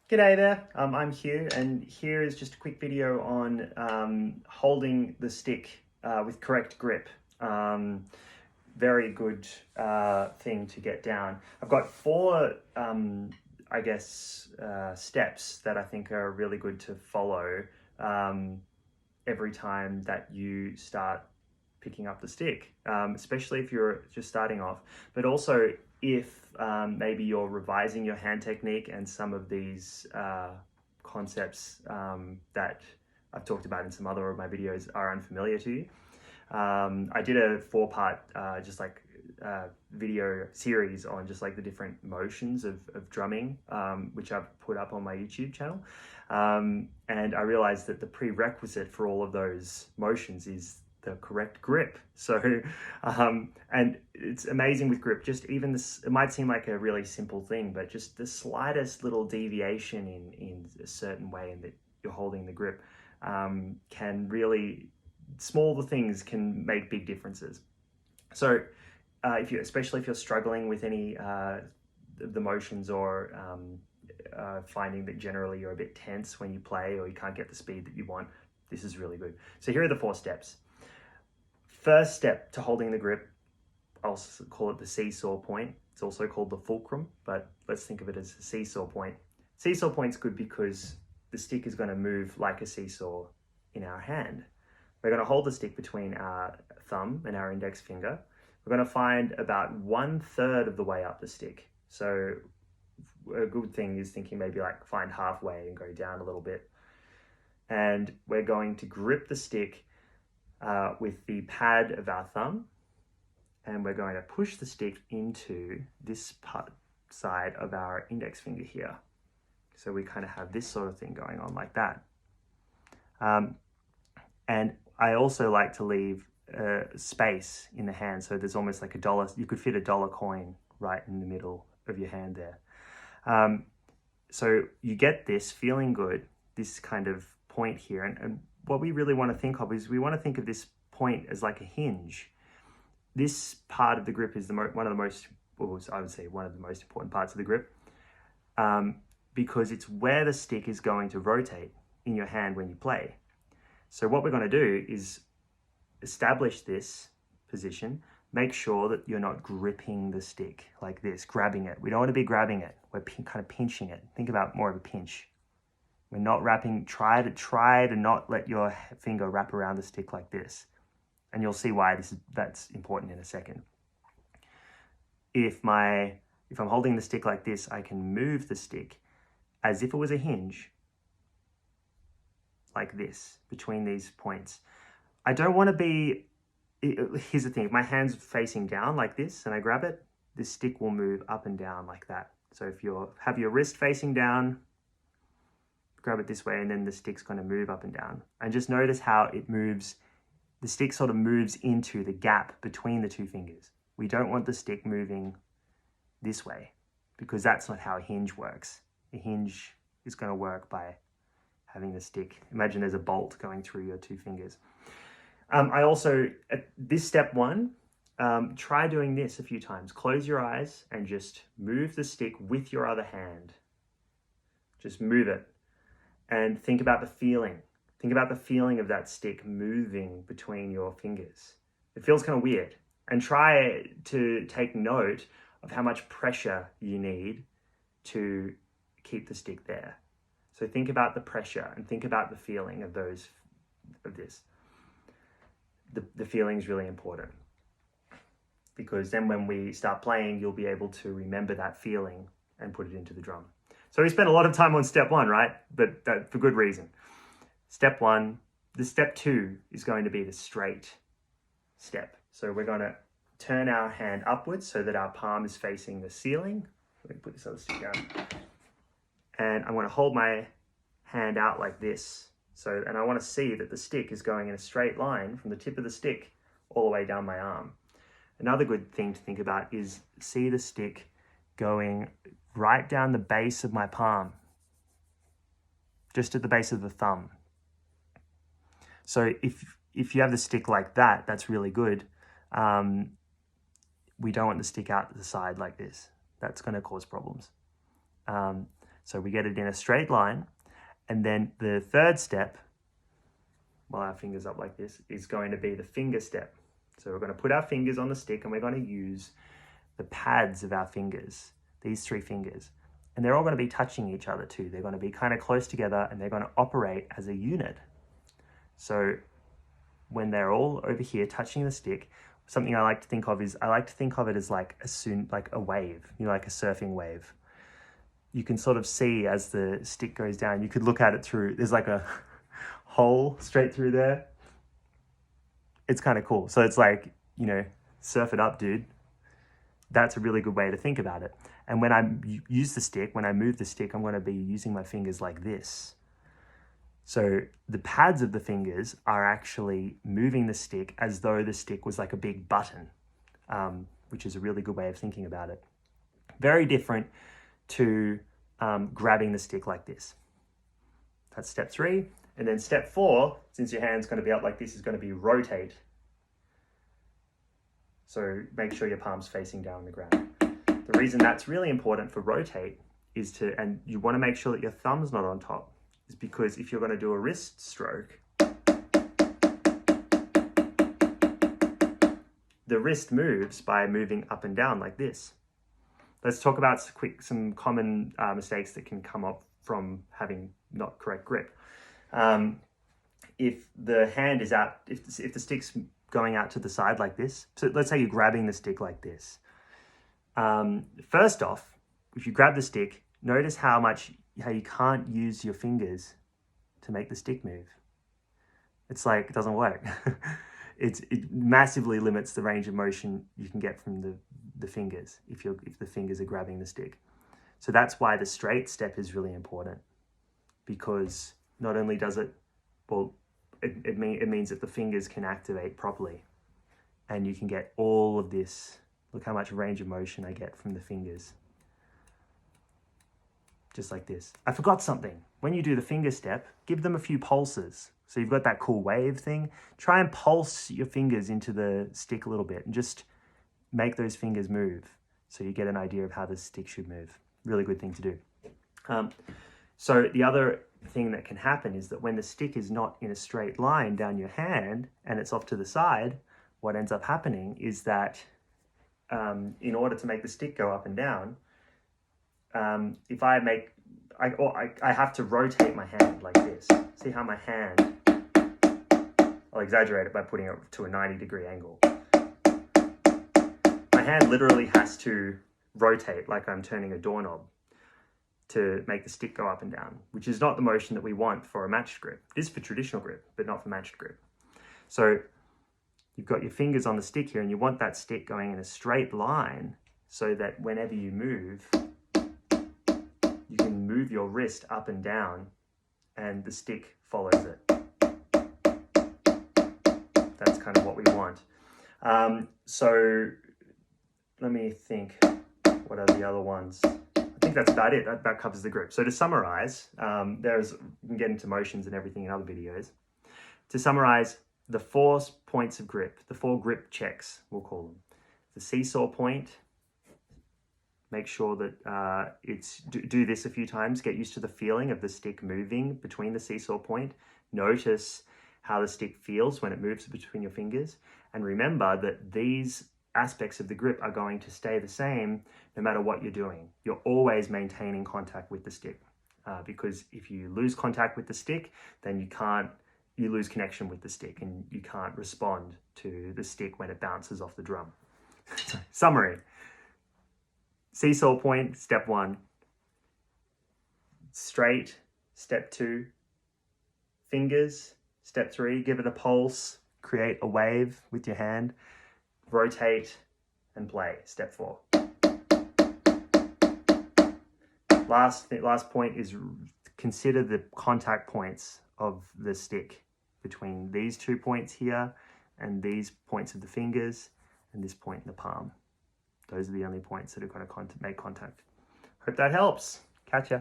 G'day there, I'm Hugh, and here is just a quick video on holding the stick with correct grip. Very good thing to get down. I've got four, steps that I think are really good to follow every time that you start picking up the stick, especially if you're just starting off, but also if maybe you're revising your hand technique and some of these concepts that I've talked about in some other of my videos are unfamiliar to you. I did a four-part video series on just like the different motions of drumming, which I've put up on my YouTube channel. And I realized that the prerequisite for all of those motions is the correct grip. So, and it's amazing with grip, just even this, it might seem like a really simple thing, but just the slightest little deviation in a certain way in that you're holding the grip can really, small things can make big differences. So especially if you're struggling with any of the motions or finding that generally you're a bit tense when you play or you can't get the speed that you want, this is really good. So here are the 4 steps. First step to holding the grip, I'll call it the seesaw point. It's also called the fulcrum, but let's think of it as a seesaw point. Seesaw point's good because the stick is going to move like a seesaw in our hand. We're going to hold the stick between our thumb and our index finger. We're going to find about 1/3 of the way up the stick. So a good thing is thinking maybe like find halfway and go down a little bit. And we're going to grip the stick with the pad of our thumb, and we're going to push the stick into this side of our index finger here. So we kind of have this sort of thing going on like that. And I also like to leave space in the hand, so there's almost like $1, you could fit $1 coin right in the middle of your hand there. So you get this feeling good, this kind of point here, and what we really want to think of is we want to think of this point as like a hinge. This part of the grip is one of the most, well, I would say one of the most important parts of the grip, because it's where the stick is going to rotate in your hand when you play. So what we're going to do is establish this position, make sure that you're not gripping the stick like this, grabbing it. We don't want to be grabbing it, we're kind of pinching it. Think about more of a pinch. We're not wrapping, try to not let your finger wrap around the stick like this. And you'll see why that's important in a second. If I'm holding the stick like this, I can move the stick as if it was a hinge, like this, between these points. I don't want to be, here's the thing, if my hand's facing down like this and I grab it, this stick will move up and down like that. So if you have your wrist facing down, grab it this way, and then the stick's going to move up and down. And just notice how it moves, the stick sort of moves into the gap between the 2 fingers. We don't want the stick moving this way, because that's not how a hinge works. A hinge is going to work by having the stick, imagine there's a bolt going through your 2 fingers. I also, at this step 1, try doing this a few times. Close your eyes and just move the stick with your other hand. Just move it. And think about the feeling. Think about the feeling of that stick moving between your fingers. It feels kind of weird. And try to take note of how much pressure you need to keep the stick there. So think about the pressure and think about the feeling of this. The feeling is really important, because then when we start playing, you'll be able to remember that feeling and put it into the drum. So we spent a lot of time on step 1, right? But that for good reason. Step 1, the step 2 is going to be the straight step. So we're going to turn our hand upwards so that our palm is facing the ceiling. Let me put this other stick down. And I'm going to hold my hand out like this. And I want to see that the stick is going in a straight line from the tip of the stick all the way down my arm. Another good thing to think about is see the stick going right down the base of my palm, just at the base of the thumb. So if you have the stick like that, that's really good. We don't want the stick out to the side like this. That's going to cause problems. So we get it in a straight line. And then the third step, while our fingers up like this, is going to be the finger step. So we're going to put our fingers on the stick and we're going to use the pads of our fingers, these 3 fingers. And they're all going to be touching each other too. They're going to be kind of close together and they're going to operate as a unit. So when they're all over here touching the stick, something I like to think of is, I like to think of it as like a wave, you know, like a surfing wave. You can sort of see as the stick goes down, you could look at it through, there's like a hole straight through there. It's kind of cool. So it's like, you know, surf it up, dude. That's a really good way to think about it. And when I use the stick, when I move the stick, I'm going to be using my fingers like this. So the pads of the fingers are actually moving the stick as though the stick was like a big button, which is a really good way of thinking about it. Very different to grabbing the stick like this. That's step 3. And then step 4, since your hand's going to be up like this, is going to be rotate. So make sure your palm's facing down on the ground. The reason that's really important for rotate is and you want to make sure that your thumb's not on top, is because if you're going to do a wrist stroke, the wrist moves by moving up and down like this. Let's talk about some common mistakes that can come up from having not correct grip. If the hand is out, if the stick's going out to the side like this, so let's say you're grabbing the stick like this. First off, if you grab the stick, notice how you can't use your fingers to make the stick move. It's like, it doesn't work. It massively limits the range of motion you can get from the fingers if the fingers are grabbing the stick. So that's why the straight step is really important, because not only does it, well, it means that the fingers can activate properly and you can get all of this. Look how much range of motion I get from the fingers. Just like this. I forgot something. When you do the finger step, give them a few pulses. So you've got that cool wave thing. Try and pulse your fingers into the stick a little bit and just make those fingers move so you get an idea of how the stick should move. Really good thing to do. So the other thing that can happen is that when the stick is not in a straight line down your hand and it's off to the side, what ends up happening is that in order to make the stick go up and down, if I have to rotate my hand like this. See how my hand, I'll exaggerate it by putting it to a 90-degree angle. My hand literally has to rotate like I'm turning a doorknob to make the stick go up and down, which is not the motion that we want for a matched grip. It is for traditional grip, but not for matched grip. So you've got your fingers on the stick here and you want that stick going in a straight line so that whenever you move, you can move your wrist up and down and the stick follows it. That's kind of what we want. So let me think, what are the other ones? I think that's about it. That covers the grip. So to summarize, we can get into motions and everything in other videos. To summarize, the 4 points of grip, the 4 grip checks, we'll call them. The seesaw point, make sure that do this a few times, get used to the feeling of the stick moving between the seesaw point. Notice how the stick feels when it moves between your fingers. And remember that these aspects of the grip are going to stay the same no matter what you're doing. You're always maintaining contact with the stick because if you lose contact with the stick, then you lose connection with the stick and you can't respond to the stick when it bounces off the drum. Summary. Seesaw point, step 1. Straight, step 2. Fingers, step 3. Give it a pulse, create a wave with your hand. Rotate and play, step 4. Last point is consider the contact points of the stick between these 2 points here and these points of the fingers and this point in the palm. Those are the only points that are going to make contact. Hope that helps. Catch ya.